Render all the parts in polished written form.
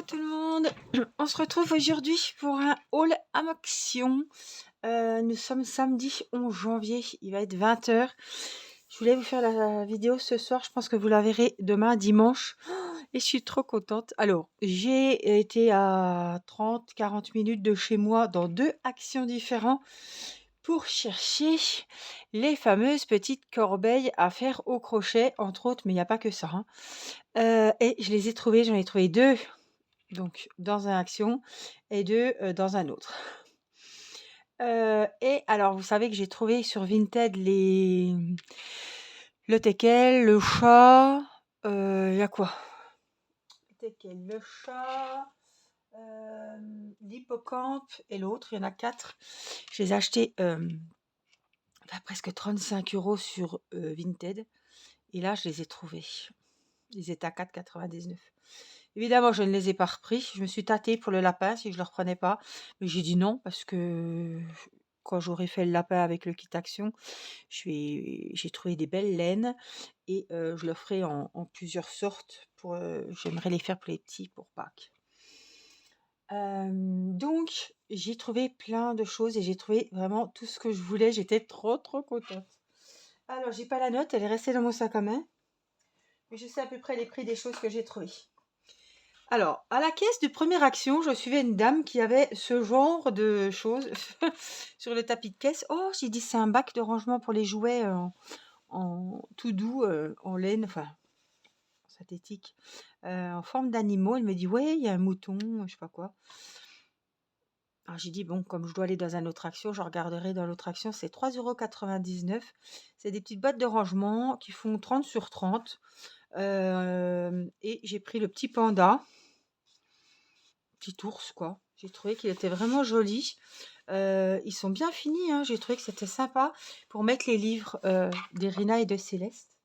tout le monde, on se retrouve aujourd'hui pour un haul Amaxion. Nous sommes samedi 11 janvier, il va être 20 h. Je voulais vous faire la vidéo ce soir, je pense que vous la verrez demain dimanche et je suis trop contente. Alors, j'ai été à 30-40 minutes de chez moi dans 2 actions différents pour chercher les fameuses petites corbeilles à faire au crochet, entre autres, mais il n'y a pas que ça, hein. Et je les ai trouvées, j'en ai trouvé 2 donc dans un action et 2 dans un autre. Et alors vous savez que j'ai trouvé sur Vinted le teckel, le chat, il y a quoi? Le teckel, le chat, l'hippocampe et l'autre, il y en a 4. Je les ai achetés, à presque 35 € sur, Vinted et là je les ai trouvés. Ils étaient à 4,99 €. Évidemment, je ne les ai pas repris. Je me suis tâtée pour le lapin si je ne le reprenais pas. Mais j'ai dit non parce que quand j'aurai fait le lapin avec le kit action, j'ai trouvé des belles laines et je le ferai en plusieurs sortes. J'aimerais les faire pour les petits pour Pâques. Donc, j'ai trouvé plein de choses et j'ai trouvé vraiment tout ce que je voulais. J'étais trop contente. Alors, j'ai pas la note, elle est restée dans mon sac à main. Mais je sais à peu près les prix des choses que j'ai trouvées. Alors, à la caisse de première action, je suivais une dame qui avait ce genre de choses sur le tapis de caisse. Oh, j'ai dit, c'est un bac de rangement pour les jouets en tout doux, en laine, enfin, synthétique, en forme d'animaux. Elle me dit, ouais, il y a un mouton, je sais pas quoi. Alors, j'ai dit, bon, comme je dois aller dans une autre action, je regarderai dans l'autre action, c'est 3,99 €. C'est des petites boîtes de rangement qui font 30 sur 30. Et j'ai pris le petit panda. Petit ours quoi. J'ai trouvé qu'il était vraiment joli. Ils sont bien finis, hein. J'ai trouvé que c'était sympa pour mettre les livres d'Irina et de Céleste.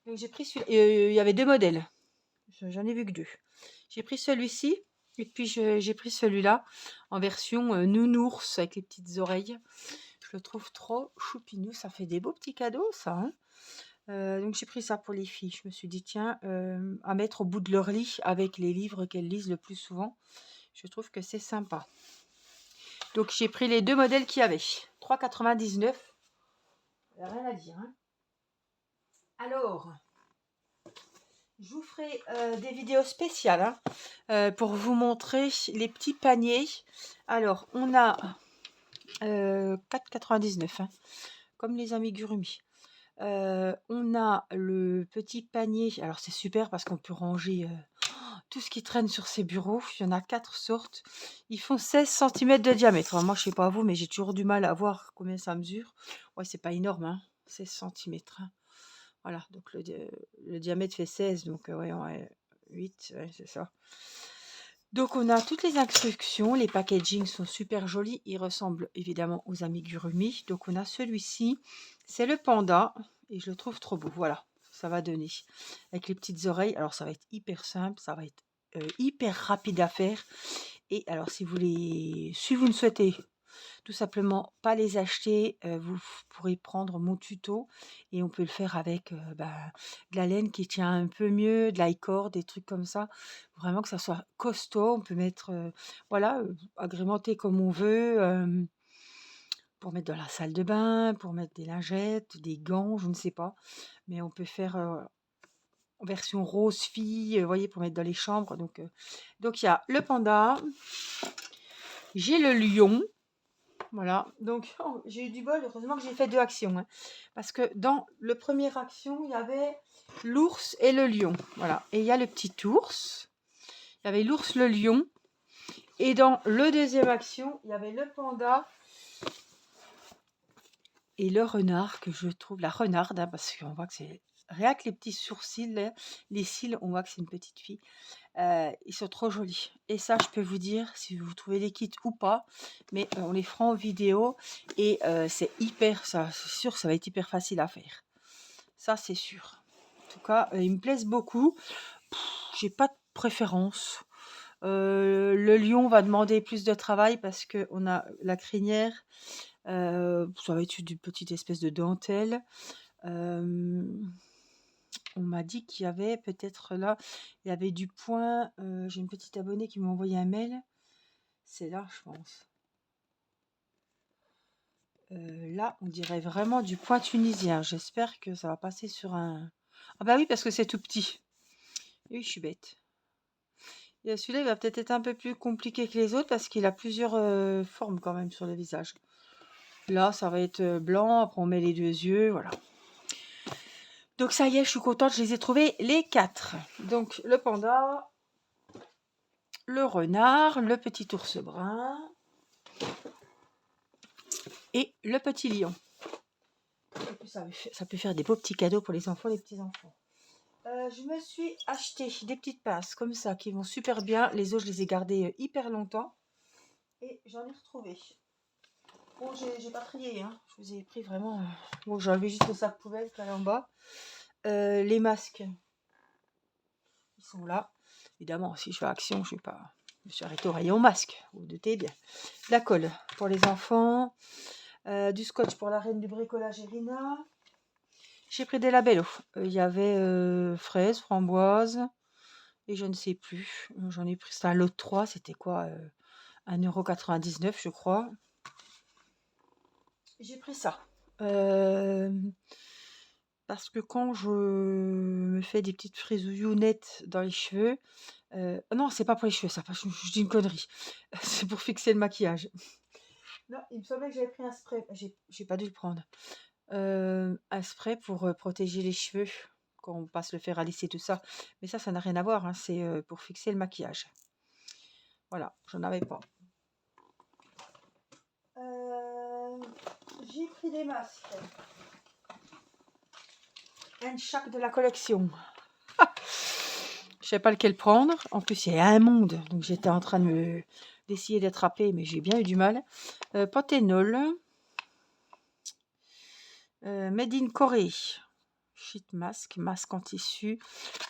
Donc j'ai pris celui-là. Il y avait 2 modèles. J'en ai vu que 2. J'ai pris celui-ci et puis j'ai pris celui-là en version nounours avec les petites oreilles. Je le trouve trop choupinou. Ça fait des beaux petits cadeaux, ça, hein. Donc j'ai pris ça pour les filles. Je me suis dit, tiens, à mettre au bout de leur lit avec les livres qu'elles lisent le plus souvent. Je trouve que c'est sympa. Donc j'ai pris les 2 modèles qu'il y avait. 3,99 €. Rien à dire, hein. Alors, je vous ferai des vidéos spéciales, hein, pour vous montrer les petits paniers. Alors, on a 4,99 €, hein, comme les amigurumi. On a le petit panier. Alors c'est super parce qu'on peut ranger tout ce qui traîne sur ces bureaux. Il y en a 4 sortes. Ils font 16 cm de diamètre. Alors moi, je sais pas vous, mais j'ai toujours du mal à voir combien ça mesure. Ouais, c'est pas énorme, hein, 16 cm. Voilà, donc le diamètre fait 16, donc ouais, 8, ouais, c'est ça. Donc on a toutes les instructions. Les packaging sont super jolis. Ils ressemblent évidemment aux amigurumi. Donc on a celui-ci. C'est le panda et je le trouve trop beau. Voilà, ça va donner avec les petites oreilles. Alors ça va être hyper simple, ça va être hyper rapide à faire. Et alors si vous ne souhaitez tout simplement pas les acheter, vous pourrez prendre mon tuto et on peut le faire avec de la laine qui tient un peu mieux, de l'icord, des trucs comme ça. Vraiment que ça soit costaud. On peut mettre, voilà, agrémenter comme on veut, pour mettre dans la salle de bain, pour mettre des lingettes, des gants, je ne sais pas. Mais on peut faire en version rose fille, vous voyez, pour mettre dans les chambres. Donc il y a le panda, j'ai le lion. Voilà, donc j'ai eu du bol, heureusement que j'ai fait 2 actions, hein, parce que dans le première action, il y avait l'ours et le lion, voilà, et il y a le petit ours, il y avait l'ours, le lion, et dans le deuxième action, il y avait le panda et le renard, que je trouve, la renarde, hein, parce qu'on voit que c'est, rien que les petits sourcils, là, les cils, on voit que c'est une petite fille. Ils sont trop jolis et ça, je peux vous dire si vous trouvez les kits ou pas, mais on les fera en vidéo et c'est hyper, ça c'est sûr, ça va être hyper facile à faire. Ça, c'est sûr. En tout cas, ils me plaisent beaucoup. J'ai pas de préférence. Le lion va demander plus de travail parce qu'on a la crinière. Ça va être une petite espèce de dentelle. on m'a dit qu'il y avait peut-être là, il y avait du point. J'ai une petite abonnée qui m'a envoyé un mail. C'est là, je pense. Là, on dirait vraiment du point tunisien. J'espère que ça va passer sur un... Ah bah oui, parce que c'est tout petit. Oui, je suis bête. Et celui-là, il va peut-être être un peu plus compliqué que les autres parce qu'il a plusieurs formes quand même sur le visage. Là, ça va être blanc. Après, on met les deux yeux. Voilà. Donc ça y est, je suis contente. Je les ai trouvés les 4. Donc le panda, le renard, le petit ours brun et le petit lion. Et puis ça peut faire des beaux petits cadeaux pour les enfants, les petits-enfants. Je me suis acheté des petites pinces comme ça qui vont super bien. Les autres, je les ai gardées hyper longtemps. Et j'en ai retrouvé. Bon, j'ai pas trié, hein. Je vous ai pris vraiment... Bon, j'ai enlevé juste le sac poubelle qui est là en bas. Les masques, ils sont là. Évidemment, si je fais action, je me suis arrêtée au rayon masque. Vous vous doutez bien. De la colle pour les enfants. Du scotch pour la reine du bricolage Irina. J'ai pris des labellos. Il y avait fraises, framboises et je ne sais plus. J'en ai pris, c'était un lot de 3. C'était quoi 1,99 € je crois. J'ai pris ça. Parce que quand je me fais des petites frisouillettes dans les cheveux, non, c'est pas pour les cheveux, ça, je dis une connerie. C'est pour fixer le maquillage. Non, il me semblait que j'avais pris un spray. J'ai pas dû le prendre. Un spray pour protéger les cheveux quand on passe le fer à lisser, tout ça. Mais ça n'a rien à voir, hein, c'est pour fixer le maquillage. Voilà, j'en avais pas. J'ai pris des masques. Un chaque de la collection. Je sais pas lequel prendre. En plus, il y a un monde. Donc, j'étais en train d'essayer d'attraper, mais j'ai bien eu du mal. Panthenol. Made in Corée. Sheet mask. Masque en tissu.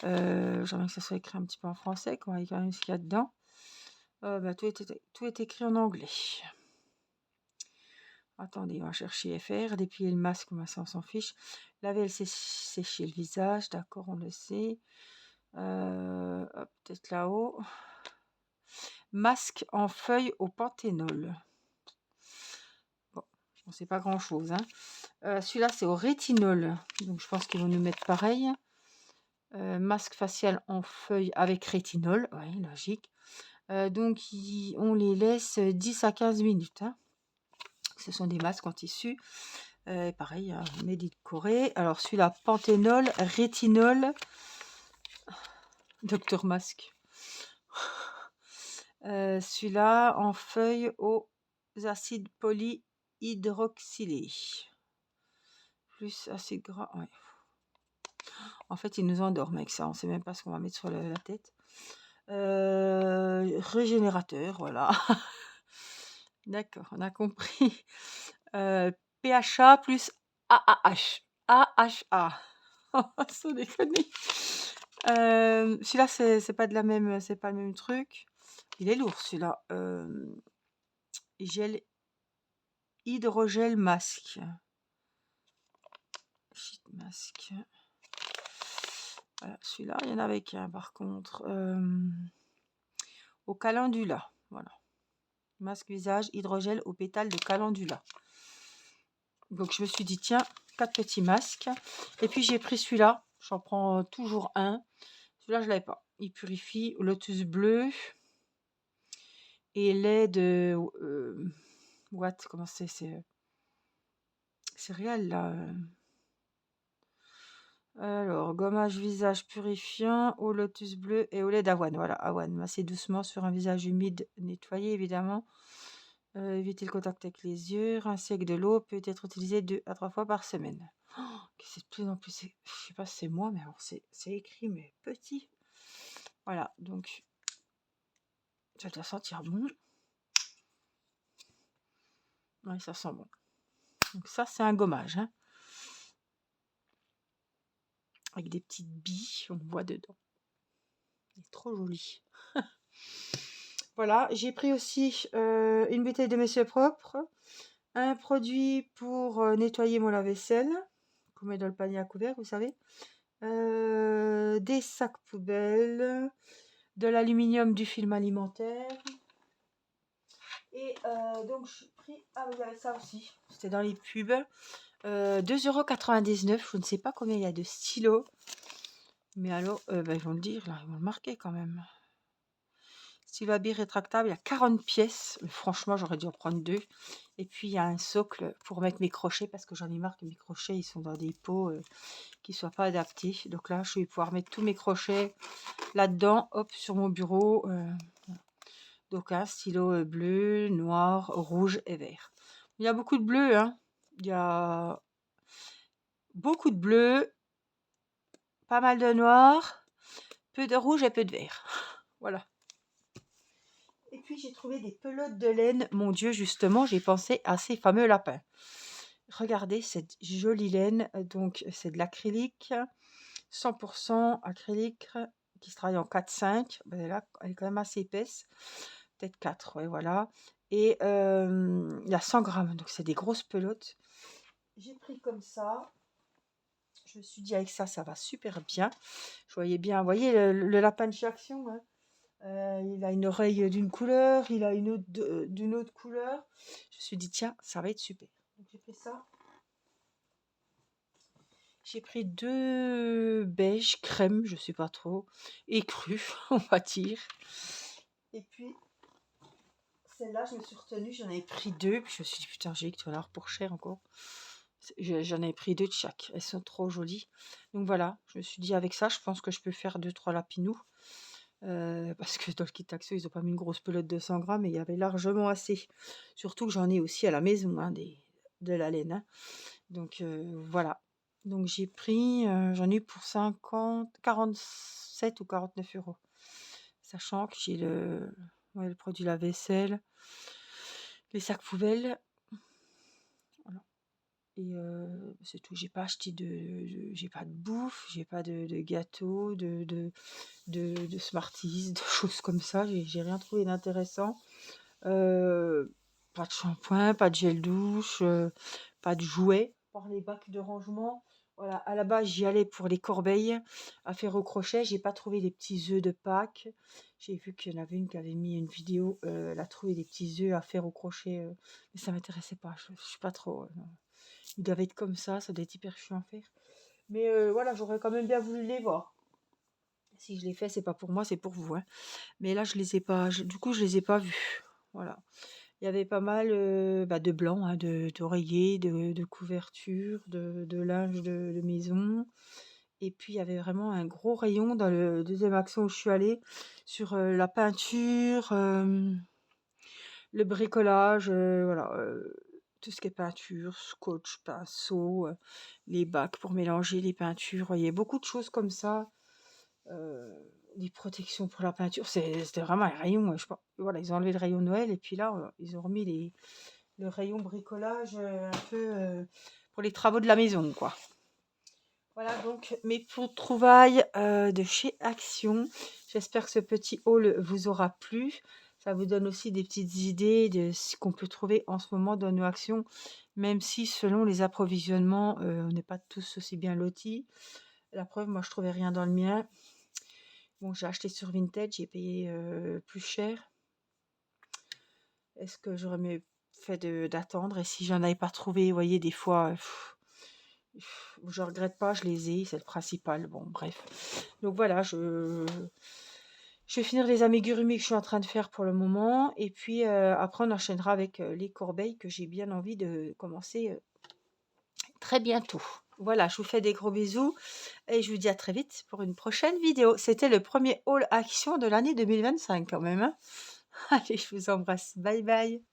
J'aimerais que ça soit écrit un petit peu en français. Qu'on voit quand même ce qu'il y a dedans. Tout est écrit en anglais. Attendez, on va chercher FR. Déplier le masque, ça on s'en fiche. Laver et sécher le visage. D'accord, on le sait. Peut-être là-haut. Masque en feuille au panthénol. Bon, on sait pas grand-chose. Hein. Celui-là, c'est au rétinol. Donc, je pense qu'ils vont nous mettre pareil. Masque facial en feuille avec rétinol. Oui, logique. Donc, on les laisse 10 à 15 minutes. Hein. Ce sont des masques en tissu. Pareil, hein, Made in Corée. Alors, celui-là, panthénol, rétinol. Docteur Masque. Celui-là, en feuille aux acides polyhydroxylés. Plus acide gras. Ouais. En fait, il nous endorme avec ça. On ne sait même pas ce qu'on va mettre sur la tête. Régénérateur, voilà. D'accord, on a compris. PHA plus AAH. AHA. Sans déconner. Celui-là, c'est pas c'est pas le même truc. Il est lourd, celui-là. Gel hydrogel masque. Sheet masque. Voilà, celui-là, il y en avait qu'un par contre. Au calendula. Voilà. Masque visage hydrogel au pétale de calendula. Donc je me suis dit, tiens, 4 petits masques. Et puis j'ai pris celui-là. J'en prends toujours un. Celui-là, je ne l'avais pas. Il purifie lotus bleu. Et lait de... comment c'est céréales là. Alors, gommage visage purifiant au lotus bleu et au lait d'avoine. Voilà, avoine. Masser doucement sur un visage humide, nettoyé évidemment. Éviter le contact avec les yeux. Rincer avec de l'eau. Peut être utilisé 2 à 3 fois par semaine. Oh, c'est de plus en plus... Je sais pas si c'est moi, mais alors c'est écrit, mais petit. Voilà, donc... Ça doit sentir bon. Oui, ça sent bon. Donc ça, c'est un gommage. Hein. Avec des petites billes, on voit dedans. Il est trop joli. Voilà, j'ai pris aussi une bouteille de Messieurs Propre, un produit pour nettoyer mon lave-vaisselle, qu'on met dans le panier à couvert, vous savez, Des sacs poubelles, de l'aluminium, du film alimentaire. Et donc, je pris. Ah, oui, il y avait ça aussi. C'était dans les pubs. 2,99 €. Je ne sais pas combien il y a de stylos. Mais alors, ils vont le dire, là, ils vont le marquer quand même. Stylo à billes rétractable, il y a 40 pièces. Franchement, j'aurais dû en prendre 2. Et puis, il y a un socle pour mettre mes crochets parce que j'en ai marre que mes crochets, ils sont dans des pots qui ne soient pas adaptés. Donc là, je vais pouvoir mettre tous mes crochets là-dedans, hop, sur mon bureau. Donc un stylo bleu, noir, rouge et vert. Il y a beaucoup de bleu, hein. Il y a beaucoup de bleu, pas mal de noir, peu de rouge et peu de vert. Voilà. Et puis j'ai trouvé des pelotes de laine. Mon Dieu, justement, j'ai pensé à ces fameux lapins. Regardez cette jolie laine. Donc c'est de l'acrylique, 100% acrylique, qui se travaille en 4-5. Ben là, elle est quand même assez épaisse. Peut-être 4, ouais, voilà. Et il y a 100 grammes, donc c'est des grosses pelotes. J'ai pris comme ça. Je me suis dit avec ça, ça va super bien. Je voyais bien, vous voyez le lapin de chez Action, hein. Il a une oreille d'une couleur, il a une autre d'une autre couleur. Je me suis dit, tiens, ça va être super. Donc j'ai pris ça. J'ai pris 2 beige crème, je sais pas trop, et cru, on va dire. Et puis celle-là, je me suis retenue, j'en avais pris 2, puis je me suis dit, putain, j'ai que tu vas l'avoir pour cher encore. J'en avais pris 2 de chaque, elles sont trop jolies. Donc voilà, je me suis dit, avec ça, je pense que je peux faire 2-3 lapinous. Parce que dans le kit Action, ils n'ont pas mis une grosse pelote de 100 grammes, et il y avait largement assez. Surtout que j'en ai aussi à la maison, hein, de la laine, hein. Donc voilà. Donc j'ai pris, j'en ai eu pour 47 ou 49 €. Sachant que j'ai le produit lave-vaisselle, les sacs poubelles. Voilà. Et c'est tout. J'ai pas acheté j'ai pas de bouffe, j'ai pas de gâteau, de Smarties, de choses comme ça. J'ai rien trouvé d'intéressant. Pas de shampoing, pas de gel douche, pas de jouets, par les bacs de rangement. Voilà, à la base, j'y allais pour les corbeilles à faire au crochet. J'ai pas trouvé les petits œufs de Pâques. J'ai vu qu'il y en avait une qui avait mis une vidéo, elle a trouvé des petits œufs à faire au crochet, mais ça m'intéressait pas. Je suis pas trop. Non. Ils doivent être comme ça doit être hyper chiant à faire. Mais voilà, j'aurais quand même bien voulu les voir. Si je les fais, c'est pas pour moi, c'est pour vous, hein. Mais là, je les ai pas, du coup, je les ai pas vus. Voilà. Il y avait pas mal de blancs, hein, d'oreillers, de couvertures, de linge de maison. Et puis, il y avait vraiment un gros rayon dans le deuxième Action où je suis allée sur la peinture, le bricolage, voilà, tout ce qui est peinture, scotch, pinceau, les bacs pour mélanger les peintures. Il y a beaucoup de choses comme ça. Les protections pour la peinture, c'était vraiment un rayon, je sais pas, voilà, ils ont enlevé le rayon Noël et puis là, ils ont remis le rayon bricolage un peu pour les travaux de la maison, quoi. Voilà donc mes trouvailles de chez Action. J'espère que ce petit haul vous aura plu. Ça vous donne aussi des petites idées de ce qu'on peut trouver en ce moment dans nos actions, même si selon les approvisionnements, on n'est pas tous aussi bien lotis. La preuve, moi je trouvais rien dans le mien. Bon, j'ai acheté sur Vinted, j'ai payé plus cher. Est-ce que j'aurais mieux fait d'attendre? Et si j'en avais pas trouvé, vous voyez, des fois, je regrette pas, je les ai, c'est le principal. Bon, bref. Donc voilà, je vais finir les amigurumis que je suis en train de faire pour le moment. Et puis après, on enchaînera avec les corbeilles que j'ai bien envie de commencer très bientôt. Voilà, je vous fais des gros bisous et je vous dis à très vite pour une prochaine vidéo. C'était le premier haul action de l'année 2025 quand même, hein. Allez, je vous embrasse. Bye bye.